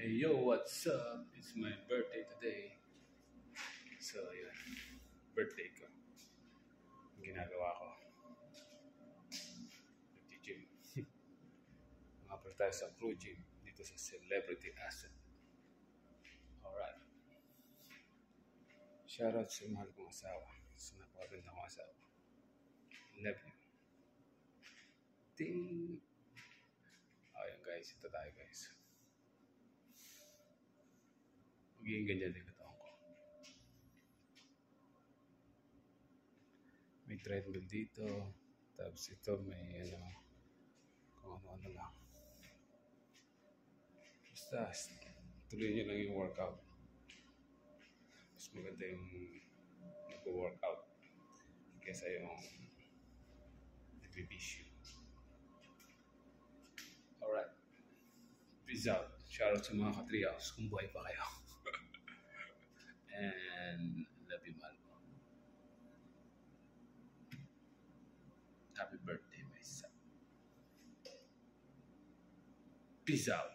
Hey yo, what's up? It's my birthday today. So, yun. Birthday ko. Ang ginagawa ko. Nag-gym. Mga pala tayo sa crew gym dito sa Celebrity Asset. Alright. Shoutout sa mahal kong asawa. Sa napakaganda kong asawa. Love you. Ting! Ayun guys, ito tayo guys. Magiging ganyan din katawan ko. May treadmill dito. Tapos ito may kung ano lang. Basta, tuloy nyo lang yung workout. Mas maganda yung nag-workout kesa yung nagbibisyo. Alright. Peace out. Shoutout sa mga ka-3 hours kung buhay pa kayo. And love you, mahal ko. Happy birthday, my son. Peace out.